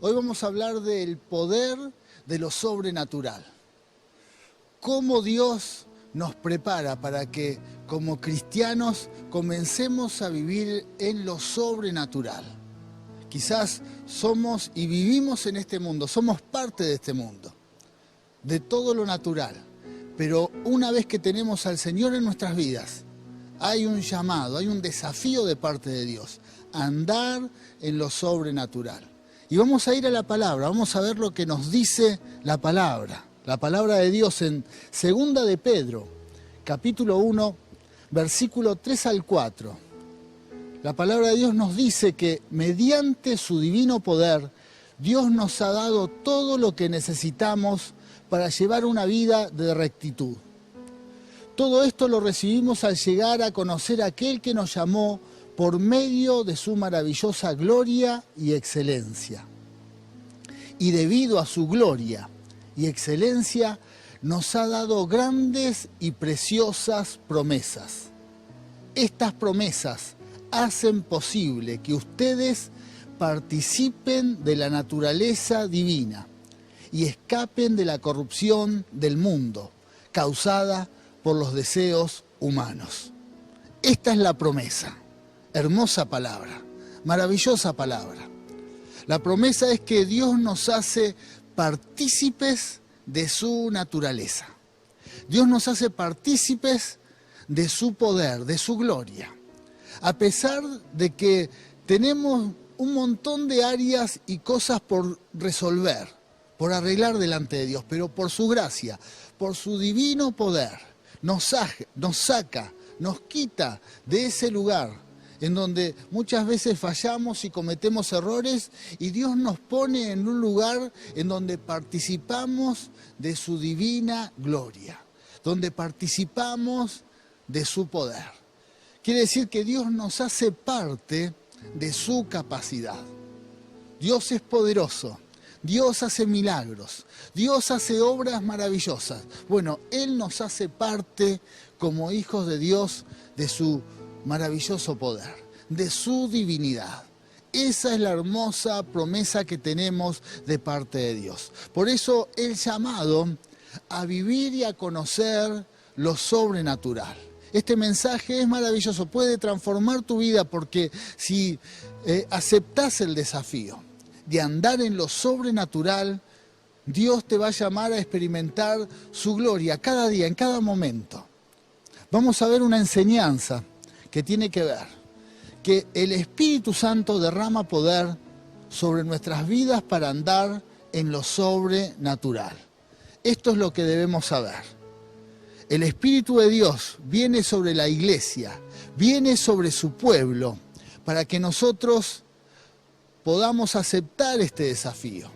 Hoy vamos a hablar del poder de lo sobrenatural. Cómo Dios nos prepara para que como cristianos comencemos a vivir en lo sobrenatural. Quizás somos y vivimos en este mundo, somos parte de este mundo, de todo lo natural. Pero una vez que tenemos al Señor en nuestras vidas, hay un llamado, hay un desafío de parte de Dios, andar en lo sobrenatural. Y vamos a ir a la palabra, vamos a ver lo que nos dice la palabra de Dios en 2 de Pedro, capítulo 1, versículo 3 al 4. La palabra de Dios nos dice que mediante su divino poder, Dios nos ha dado todo lo que necesitamos para llevar una vida de rectitud. Todo esto lo recibimos al llegar a conocer a aquel que nos llamó por medio de su maravillosa gloria y excelencia. Y debido a su gloria y excelencia, nos ha dado grandes y preciosas promesas. Estas promesas hacen posible que ustedes participen de la naturaleza divina y escapen de la corrupción del mundo, causada por los deseos humanos. Esta es la promesa. Hermosa palabra, maravillosa palabra. La promesa es que Dios nos hace partícipes de su naturaleza. Dios nos hace partícipes de su poder, de su gloria. A pesar de que tenemos un montón de áreas y cosas por resolver, por arreglar delante de Dios, pero por su gracia, por su divino poder, nos saca, nos quita de ese lugar en donde muchas veces fallamos y cometemos errores, y Dios nos pone en un lugar en donde participamos de su divina gloria, donde participamos de su poder. Quiere decir que Dios nos hace parte de su capacidad. Dios es poderoso, Dios hace milagros, Dios hace obras maravillosas. Bueno, Él nos hace parte como hijos de Dios de su maravilloso poder, de su divinidad. Esa es la hermosa promesa que tenemos de parte de Dios. Por eso el llamado a vivir y a conocer lo sobrenatural. Este mensaje es maravilloso, puede transformar tu vida, porque si aceptás el desafío de andar en lo sobrenatural, Dios te va a llamar a experimentar su gloria cada día, en cada momento. Vamos a ver una enseñanza que tiene que ver que el Espíritu Santo derrama poder sobre nuestras vidas para andar en lo sobrenatural. Esto es lo que debemos saber. El Espíritu de Dios viene sobre la iglesia, viene sobre su pueblo, para que nosotros podamos aceptar este desafío.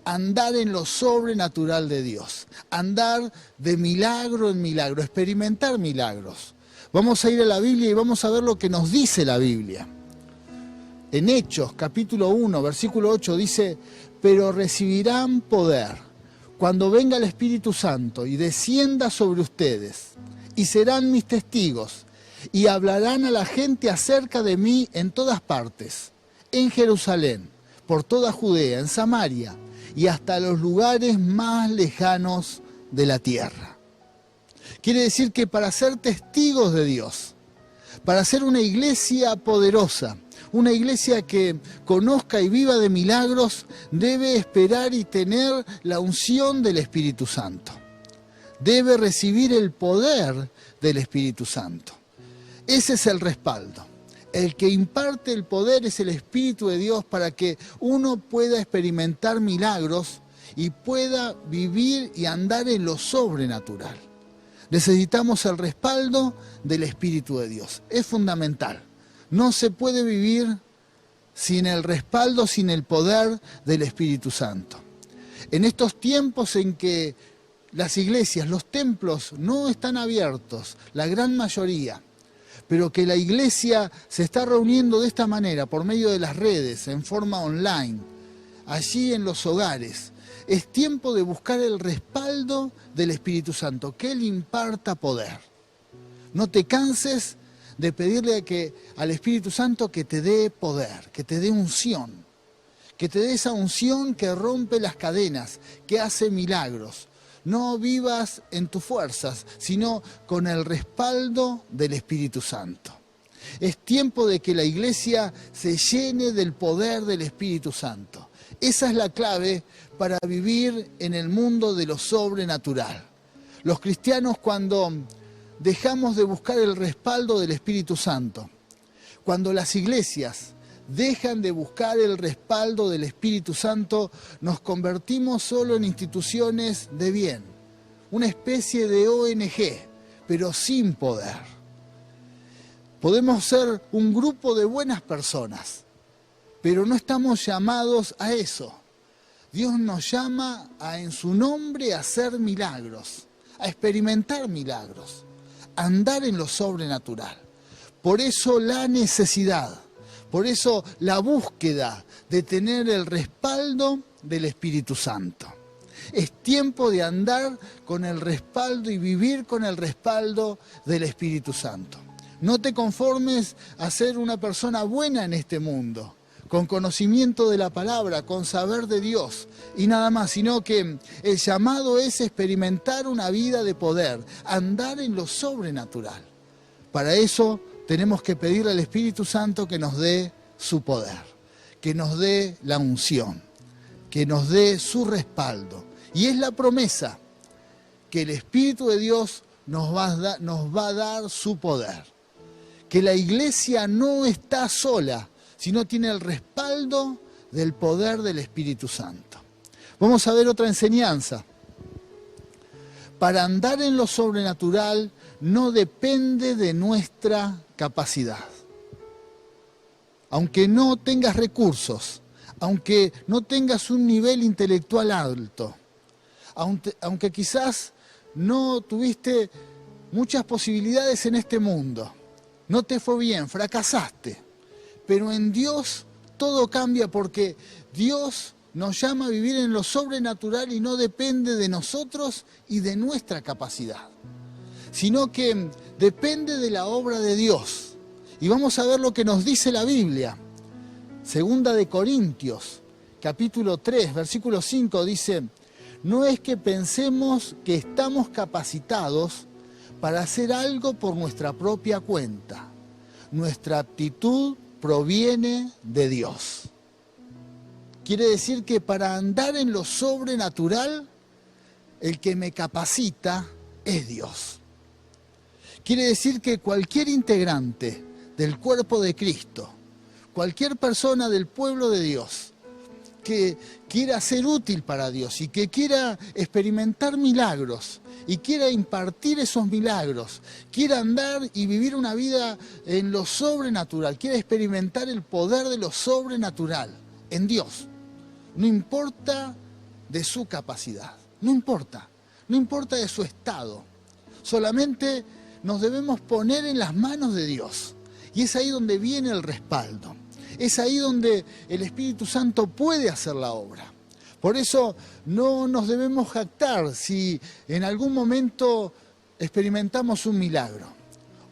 Andar en lo sobrenatural de Dios, andar de milagro en milagro, experimentar milagros. Vamos a ir a la Biblia y vamos a ver lo que nos dice la Biblia. En Hechos, capítulo 1, versículo 8, dice: pero recibirán poder cuando venga el Espíritu Santo y descienda sobre ustedes, y serán mis testigos, y hablarán a la gente acerca de mí en todas partes, en Jerusalén, por toda Judea, en Samaria, y hasta los lugares más lejanos de la tierra. Quiere decir que para ser testigos de Dios, para ser una iglesia poderosa, una iglesia que conozca y viva de milagros, debe esperar y tener la unción del Espíritu Santo. Debe recibir el poder del Espíritu Santo. Ese es el respaldo. El que imparte el poder es el Espíritu de Dios, para que uno pueda experimentar milagros y pueda vivir y andar en lo sobrenatural. Necesitamos el respaldo del Espíritu de Dios. Es fundamental. No se puede vivir sin el respaldo, sin el poder del Espíritu Santo. En estos tiempos en que las iglesias, los templos no están abiertos, la gran mayoría, pero que la iglesia se está reuniendo de esta manera, por medio de las redes, en forma online, allí en los hogares, es tiempo de buscar el respaldo del Espíritu Santo, que Él imparta poder. No te canses de pedirle al Espíritu Santo que te dé poder, que te dé unción, que te dé esa unción que rompe las cadenas, que hace milagros. No vivas en tus fuerzas, sino con el respaldo del Espíritu Santo. Es tiempo de que la iglesia se llene del poder del Espíritu Santo. Esa es la clave para vivir en el mundo de lo sobrenatural. Los cristianos, cuando dejamos de buscar el respaldo del Espíritu Santo, cuando las iglesias dejan de buscar el respaldo del Espíritu Santo, nos convertimos solo en instituciones de bien, una especie de ONG, pero sin poder. Podemos ser un grupo de buenas personas, pero no estamos llamados a eso. Dios nos llama en su nombre a hacer milagros, a experimentar milagros, a andar en lo sobrenatural. Por eso la necesidad, por eso la búsqueda de tener el respaldo del Espíritu Santo. Es tiempo de andar con el respaldo y vivir con el respaldo del Espíritu Santo. No te conformes a ser una persona buena en este mundo, con conocimiento de la palabra, con saber de Dios y nada más, sino que el llamado es experimentar una vida de poder, andar en lo sobrenatural. Para eso tenemos que pedirle al Espíritu Santo que nos dé su poder, que nos dé la unción, que nos dé su respaldo. Y es la promesa que el Espíritu de Dios nos va a dar su poder. Que la iglesia no está sola, sino tiene el respaldo del poder del Espíritu Santo. Vamos a ver otra enseñanza. Para andar en lo sobrenatural no depende de nuestra capacidad. Aunque no tengas recursos, aunque no tengas un nivel intelectual alto, aunque quizás no tuviste muchas posibilidades en este mundo, no te fue bien, fracasaste, pero en Dios todo cambia porque Dios nos llama a vivir en lo sobrenatural y no depende de nosotros y de nuestra capacidad, sino que depende de la obra de Dios. Y vamos a ver lo que nos dice la Biblia. Segunda de Corintios, capítulo 3, versículo 5, dice: no es que pensemos que estamos capacitados para hacer algo por nuestra propia cuenta. Nuestra aptitud proviene de Dios. Quiere decir que para andar en lo sobrenatural, el que me capacita es Dios. Quiere decir que cualquier integrante del cuerpo de Cristo, cualquier persona del pueblo de Dios, que quiera ser útil para Dios y que quiera experimentar milagros y quiera impartir esos milagros, quiera andar y vivir una vida en lo sobrenatural, quiera experimentar el poder de lo sobrenatural en Dios, no importa de su capacidad, no importa de su estado, solamente nos debemos poner en las manos de Dios y es ahí donde viene el respaldo. Es ahí donde el Espíritu Santo puede hacer la obra. Por eso no nos debemos jactar si en algún momento experimentamos un milagro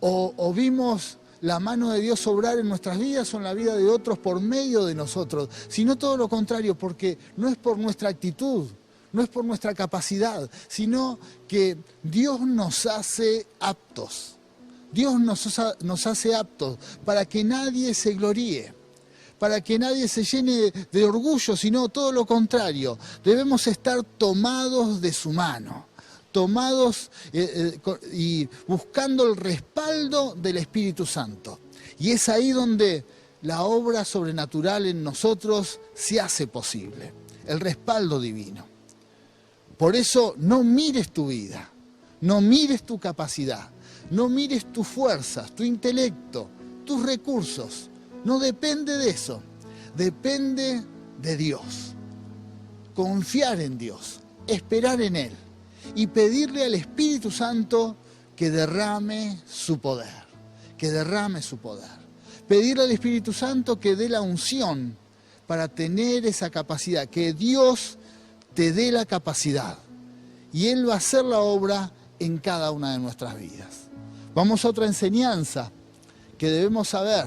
o vimos la mano de Dios obrar en nuestras vidas o en la vida de otros por medio de nosotros, sino todo lo contrario, porque no es por nuestra actitud, no es por nuestra capacidad, sino que Dios nos hace aptos. Dios nos hace aptos para que nadie se gloríe, para que nadie se llene de orgullo, sino todo lo contrario. Debemos estar tomados de su mano, tomados y buscando el respaldo del Espíritu Santo. Y es ahí donde la obra sobrenatural en nosotros se hace posible, el respaldo divino. Por eso no mires tu vida, no mires tu capacidad, no mires tus fuerzas, tu intelecto, tus recursos. No depende de eso, depende de Dios. Confiar en Dios, esperar en Él y pedirle al Espíritu Santo que derrame su poder, que derrame su poder. Pedirle al Espíritu Santo que dé la unción para tener esa capacidad, que Dios te dé la capacidad y Él va a hacer la obra en cada una de nuestras vidas. Vamos a otra enseñanza que debemos saber.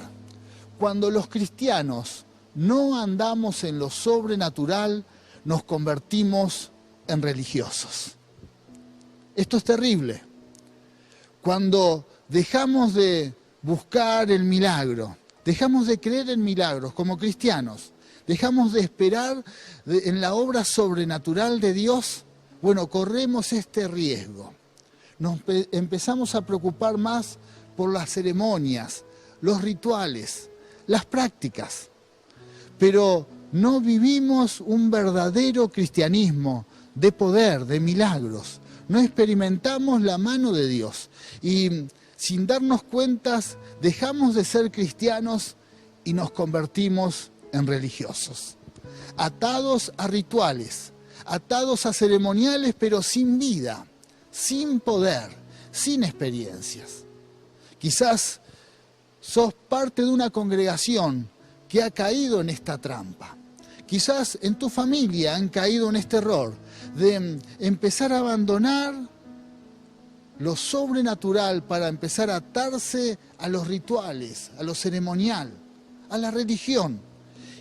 Cuando los cristianos no andamos en lo sobrenatural, nos convertimos en religiosos. Esto es terrible. Cuando dejamos de buscar el milagro, dejamos de creer en milagros como cristianos, dejamos de esperar en la obra sobrenatural de Dios, bueno, corremos este riesgo. Nos empezamos a preocupar más por las ceremonias, los rituales, las prácticas, pero no vivimos un verdadero cristianismo de poder, de milagros. No experimentamos la mano de Dios y sin darnos cuentas dejamos de ser cristianos y nos convertimos en religiosos. Atados a rituales, atados a ceremoniales, pero sin vida, sin poder, sin experiencias. Quizás sos parte de una congregación que ha caído en esta trampa. Quizás en tu familia han caído en este error de empezar a abandonar lo sobrenatural para empezar a atarse a los rituales, a lo ceremonial, a la religión.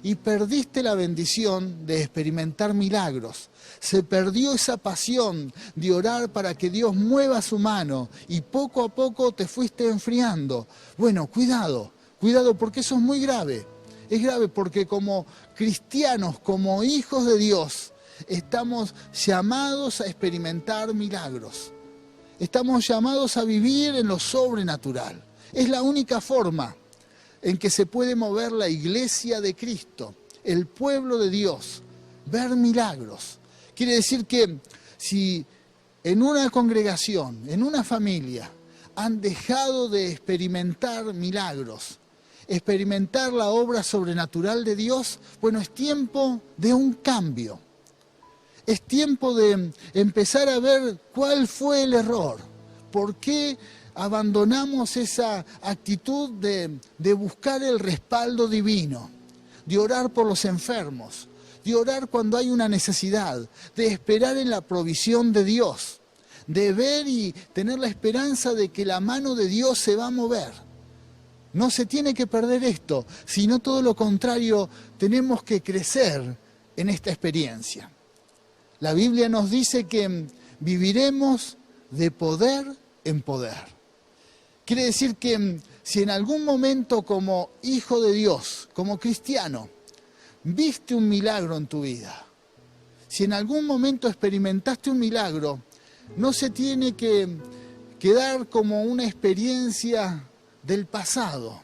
Y perdiste la bendición de experimentar milagros. Se perdió esa pasión de orar para que Dios mueva su mano y poco a poco te fuiste enfriando. Bueno, cuidado, cuidado porque eso es muy grave. Es grave porque como cristianos, como hijos de Dios, estamos llamados a experimentar milagros. Estamos llamados a vivir en lo sobrenatural. Es la única forma en que se puede mover la iglesia de Cristo, el pueblo de Dios, ver milagros. Quiere decir que si en una congregación, en una familia, han dejado de experimentar milagros, experimentar la obra sobrenatural de Dios, bueno, es tiempo de un cambio. Es tiempo de empezar a ver cuál fue el error, por qué abandonamos esa actitud de buscar el respaldo divino, de orar por los enfermos, de orar cuando hay una necesidad, de esperar en la provisión de Dios, de ver y tener la esperanza de que la mano de Dios se va a mover. No se tiene que perder esto, sino todo lo contrario, tenemos que crecer en esta experiencia. La Biblia nos dice que viviremos de poder en poder. Quiere decir que si en algún momento como hijo de Dios, como cristiano, viste un milagro en tu vida, si en algún momento experimentaste un milagro, no se tiene que quedar como una experiencia del pasado,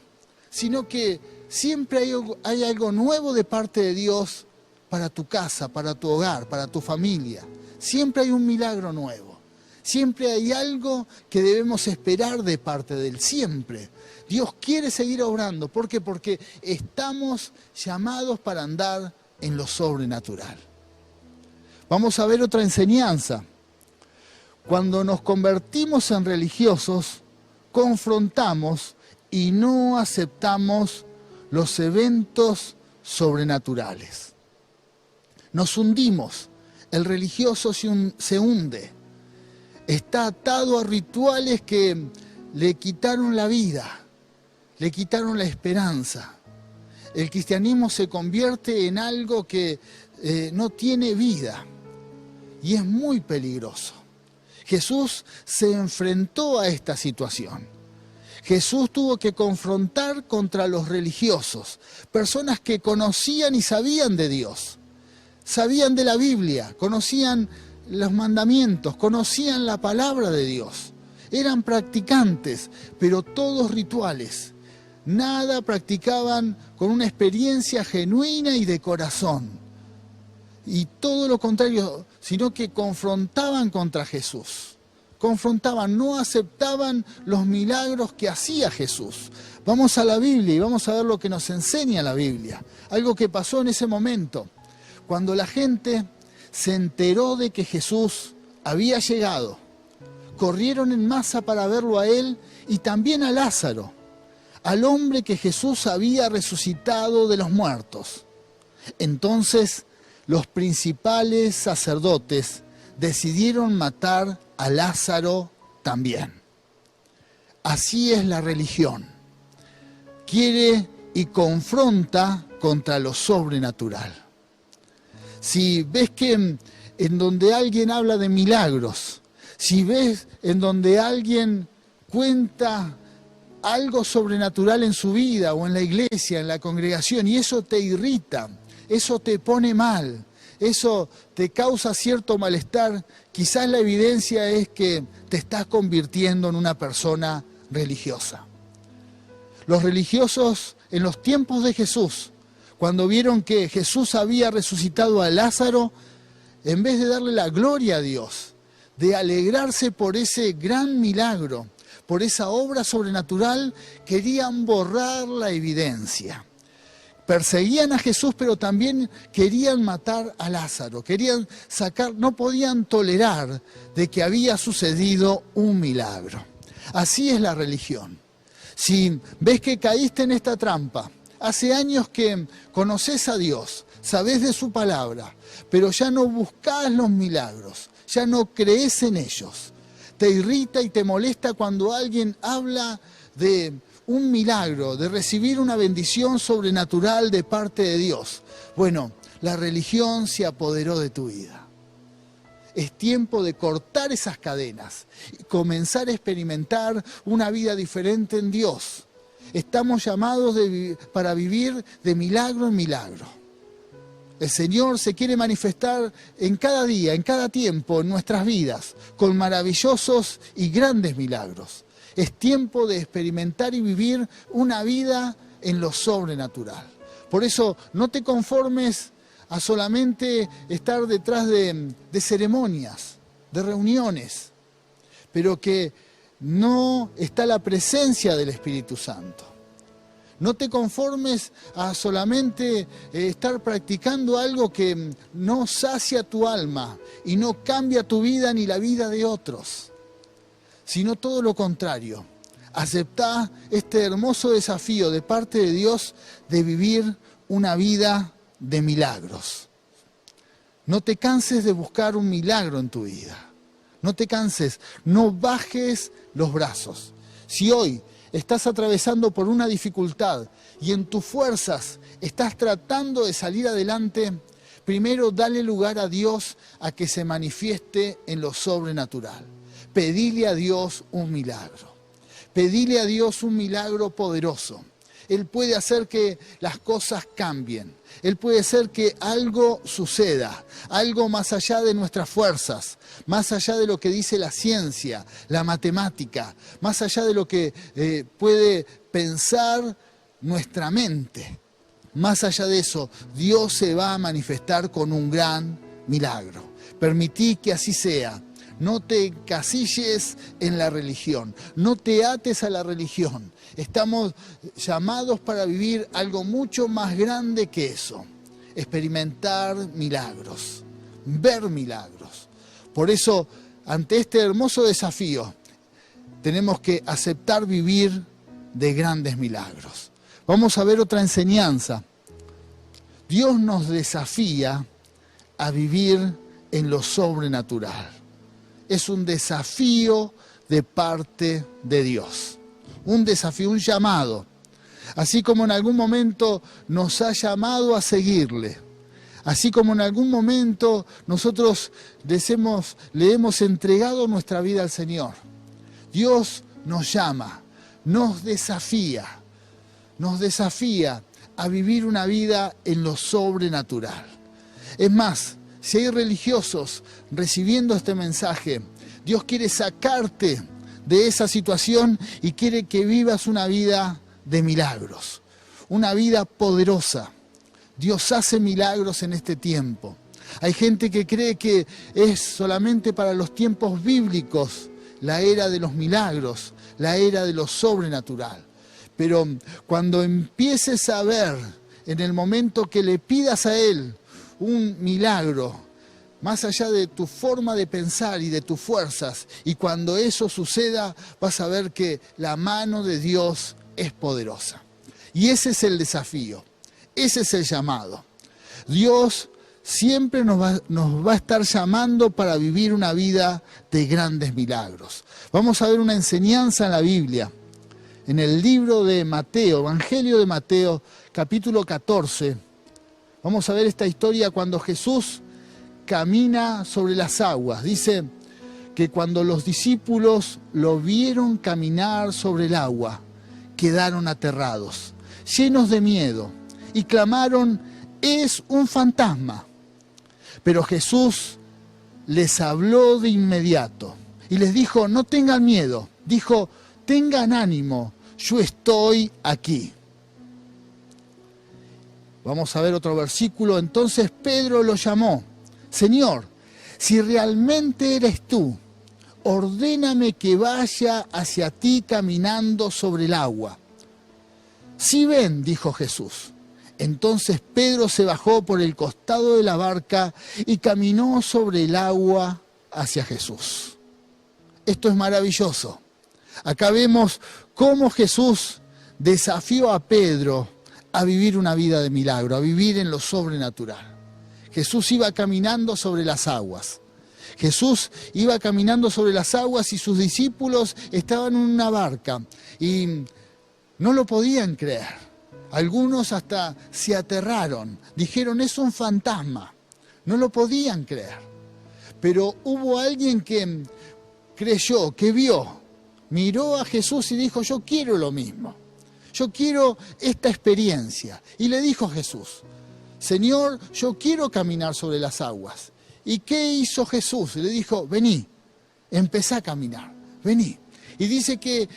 sino que siempre hay algo nuevo de parte de Dios para tu casa, para tu hogar, para tu familia. Siempre hay un milagro nuevo. Siempre hay algo que debemos esperar de parte de Él, siempre. Dios quiere seguir obrando. ¿Por qué? Porque estamos llamados para andar en lo sobrenatural. Vamos a ver otra enseñanza. Cuando nos convertimos en religiosos, confrontamos y no aceptamos los eventos sobrenaturales. Nos hundimos. El religioso se hunde. Está atado a rituales que le quitaron la vida, le quitaron la esperanza. El cristianismo se convierte en algo que no tiene vida y es muy peligroso. Jesús se enfrentó a esta situación. Jesús tuvo que confrontar contra los religiosos, personas que conocían y sabían de Dios, sabían de la Biblia, conocían los mandamientos, conocían la palabra de Dios. Eran practicantes, pero todos rituales. Nada practicaban con una experiencia genuina y de corazón. Y todo lo contrario, sino que confrontaban contra Jesús. Confrontaban, no aceptaban los milagros que hacía Jesús. Vamos a la Biblia y vamos a ver lo que nos enseña la Biblia. Algo que pasó en ese momento. Cuando la gente se enteró de que Jesús había llegado, corrieron en masa para verlo a él y también a Lázaro, al hombre que Jesús había resucitado de los muertos. Entonces, los principales sacerdotes decidieron matar a Lázaro también. Así es la religión. Quiere y confronta contra lo sobrenatural. Si ves que en donde alguien habla de milagros, si ves en donde alguien cuenta algo sobrenatural en su vida o en la iglesia, en la congregación, y eso te irrita, eso te pone mal, eso te causa cierto malestar, quizás la evidencia es que te estás convirtiendo en una persona religiosa. Los religiosos en los tiempos de Jesús, cuando vieron que Jesús había resucitado a Lázaro, en vez de darle la gloria a Dios, de alegrarse por ese gran milagro, por esa obra sobrenatural, querían borrar la evidencia. Perseguían a Jesús, pero también querían matar a Lázaro, querían sacar, no podían tolerar de que había sucedido un milagro. Así es la religión. Si ves que caíste en esta trampa, hace años que conoces a Dios, sabés de su palabra, pero ya no buscás los milagros, ya no crees en ellos. Te irrita y te molesta cuando alguien habla de un milagro, de recibir una bendición sobrenatural de parte de Dios. Bueno, la religión se apoderó de tu vida. Es tiempo de cortar esas cadenas y comenzar a experimentar una vida diferente en Dios. Estamos llamados para vivir de milagro en milagro. El Señor se quiere manifestar en cada día, en cada tiempo, en nuestras vidas, con maravillosos y grandes milagros. Es tiempo de experimentar y vivir una vida en lo sobrenatural. Por eso, no te conformes a solamente estar detrás de ceremonias, de reuniones, pero que no está la presencia del Espíritu Santo. No te conformes a solamente estar practicando algo que no sacia tu alma y no cambia tu vida ni la vida de otros, sino todo lo contrario. Aceptá este hermoso desafío de parte de Dios de vivir una vida de milagros. No te canses de buscar un milagro en tu vida. No te canses, no bajes los brazos. Si hoy estás atravesando por una dificultad y en tus fuerzas estás tratando de salir adelante, primero dale lugar a Dios a que se manifieste en lo sobrenatural. Pedile a Dios un milagro. Pedile a Dios un milagro poderoso. Él puede hacer que las cosas cambien. Él puede hacer que algo suceda, algo más allá de nuestras fuerzas, más allá de lo que dice la ciencia, la matemática, más allá de lo que puede pensar nuestra mente. Más allá de eso, Dios se va a manifestar con un gran milagro. Permití que así sea. No te encasilles en la religión, no te ates a la religión. Estamos llamados para vivir algo mucho más grande que eso. Experimentar milagros, ver milagros. Por eso, ante este hermoso desafío, tenemos que aceptar vivir de grandes milagros. Vamos a ver otra enseñanza. Dios nos desafía a vivir en lo sobrenatural. Es un desafío de parte de Dios. Un desafío, un llamado. Así como en algún momento nos ha llamado a seguirle. Así como en algún momento nosotros le hemos entregado nuestra vida al Señor. Dios nos llama, nos desafía a vivir una vida en lo sobrenatural. Es más, si hay religiosos recibiendo este mensaje, Dios quiere sacarte de esa situación y quiere que vivas una vida de milagros, una vida poderosa. Dios hace milagros en este tiempo. Hay gente que cree que es solamente para los tiempos bíblicos la era de los milagros, la era de lo sobrenatural. Pero cuando empieces a ver en el momento que le pidas a Él un milagro, más allá de tu forma de pensar y de tus fuerzas, y cuando eso suceda, vas a ver que la mano de Dios es poderosa. Y ese es el desafío, ese es el llamado. Dios siempre nos va a estar llamando para vivir una vida de grandes milagros. Vamos a ver una enseñanza en la Biblia, en el libro de Mateo, Evangelio de Mateo, capítulo 14. Vamos a ver esta historia cuando Jesús camina sobre las aguas. Dice que cuando los discípulos lo vieron caminar sobre el agua, quedaron aterrados, llenos de miedo, y clamaron: «¡Es un fantasma!». Pero Jesús les habló de inmediato y les dijo: «No tengan miedo». Dijo: «Tengan ánimo, yo estoy aquí». Vamos a ver otro versículo. Entonces Pedro lo llamó: «Señor, si realmente eres tú, ordéname que vaya hacia ti caminando sobre el agua». «Sí, ven», dijo Jesús. Entonces Pedro se bajó por el costado de la barca y caminó sobre el agua hacia Jesús. Esto es maravilloso. Acá vemos cómo Jesús desafió a Pedro a vivir una vida de milagro, a vivir en lo sobrenatural. Jesús iba caminando sobre las aguas. Jesús iba caminando sobre las aguas y sus discípulos estaban en una barca y no lo podían creer. Algunos hasta se aterraron, dijeron: «Es un fantasma». No lo podían creer. Pero hubo alguien que creyó, que vio, miró a Jesús y dijo: «Yo quiero lo mismo. Yo quiero esta experiencia». Y le dijo a Jesús: «Señor, yo quiero caminar sobre las aguas». ¿Y qué hizo Jesús? Le dijo: «Vení, empezá a caminar, vení». Y dice que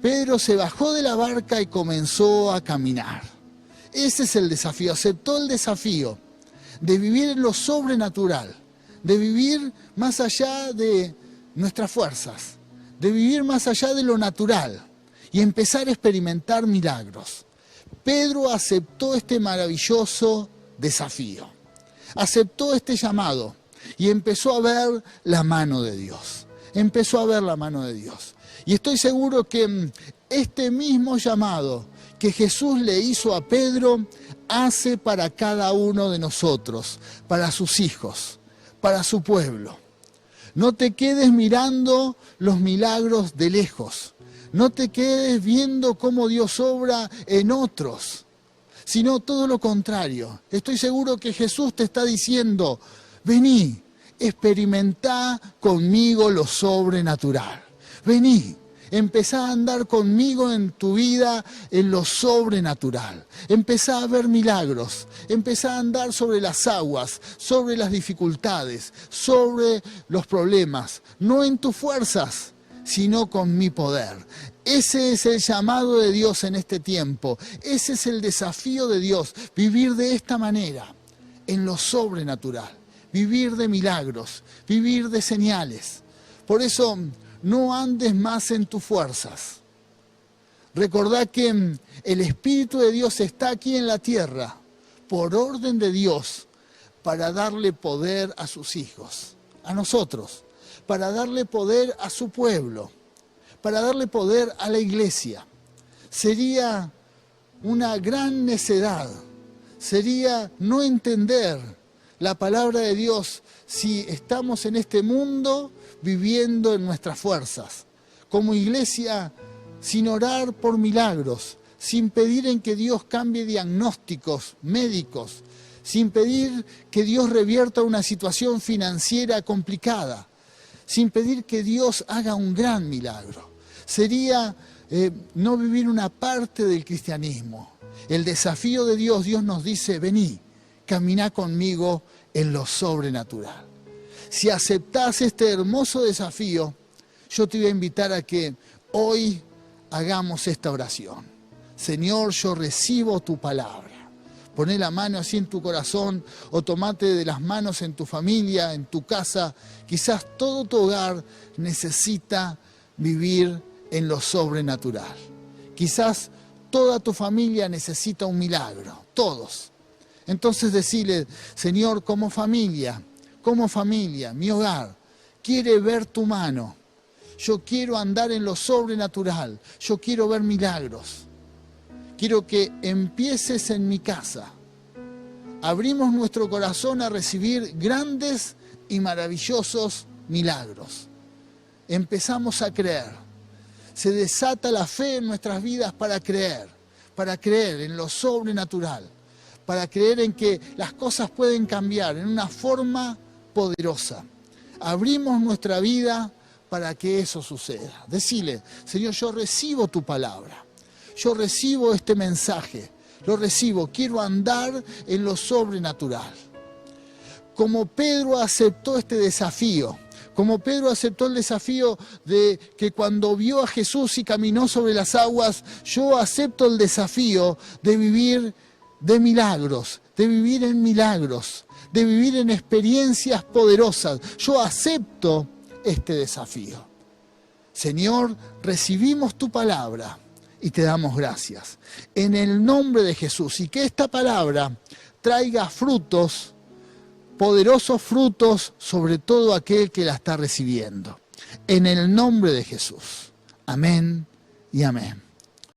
Pedro se bajó de la barca y comenzó a caminar. Ese es el desafío, aceptó el desafío de vivir en lo sobrenatural, de vivir más allá de nuestras fuerzas, de vivir más allá de lo natural y empezar a experimentar milagros. Pedro aceptó este maravilloso desafío, aceptó este llamado y empezó a ver la mano de Dios, empezó a ver la mano de Dios. Y estoy seguro que este mismo llamado que Jesús le hizo a Pedro, hace para cada uno de nosotros, para sus hijos, para su pueblo. No te quedes mirando los milagros de lejos, no te quedes viendo cómo Dios obra en otros, sino todo lo contrario. Estoy seguro que Jesús te está diciendo: «Vení, experimentá conmigo lo sobrenatural. Vení, empezá a andar conmigo en tu vida en lo sobrenatural. Empezá a ver milagros, empezá a andar sobre las aguas, sobre las dificultades, sobre los problemas, no en tus fuerzas, sino con mi poder». Ese es el llamado de Dios en este tiempo. Ese es el desafío de Dios, vivir de esta manera, en lo sobrenatural, vivir de milagros, vivir de señales. Por eso, no andes más en tus fuerzas. Recordá que el Espíritu de Dios está aquí en la tierra, por orden de Dios, para darle poder a sus hijos, a nosotros, para darle poder a su pueblo, para darle poder a la iglesia. Sería una gran necedad, sería no entender la palabra de Dios si estamos en este mundo viviendo en nuestras fuerzas, como iglesia, sin orar por milagros, sin pedir en que Dios cambie diagnósticos médicos, sin pedir que Dios revierta una situación financiera complicada, sin pedir que Dios haga un gran milagro. Sería no vivir una parte del cristianismo. El desafío de Dios, Dios nos dice: «Vení, caminá conmigo en lo sobrenatural». Si aceptás este hermoso desafío, yo te voy a invitar a que hoy hagamos esta oración. Señor, yo recibo tu palabra. Poné la mano así en tu corazón o tomate de las manos en tu familia, en tu casa. Quizás todo tu hogar necesita vivir en lo sobrenatural. Quizás toda tu familia necesita un milagro, todos. Entonces decile: Señor, como familia, mi hogar quiere ver tu mano. Yo quiero andar en lo sobrenatural, yo quiero ver milagros. Quiero que empieces en mi casa. Abrimos nuestro corazón a recibir grandes y maravillosos milagros. Empezamos a creer. se desata la fe en nuestras vidas para creer en lo sobrenatural, para creer en que las cosas pueden cambiar en una forma poderosa. Abrimos nuestra vida para que eso suceda. Decile, Señor, yo recibo tu palabra, yo recibo este mensaje, lo recibo, quiero andar en lo sobrenatural. Como Pedro aceptó este desafío, como Pedro aceptó el desafío de que cuando vio a Jesús y caminó sobre las aguas, yo acepto el desafío de vivir de milagros, de vivir en milagros, de vivir en experiencias poderosas. Yo acepto este desafío. Señor, recibimos tu palabra y te damos gracias. En el nombre de Jesús, y que esta palabra traiga frutos, poderosos frutos sobre todo aquel que la está recibiendo. En el nombre de Jesús. Amén y amén.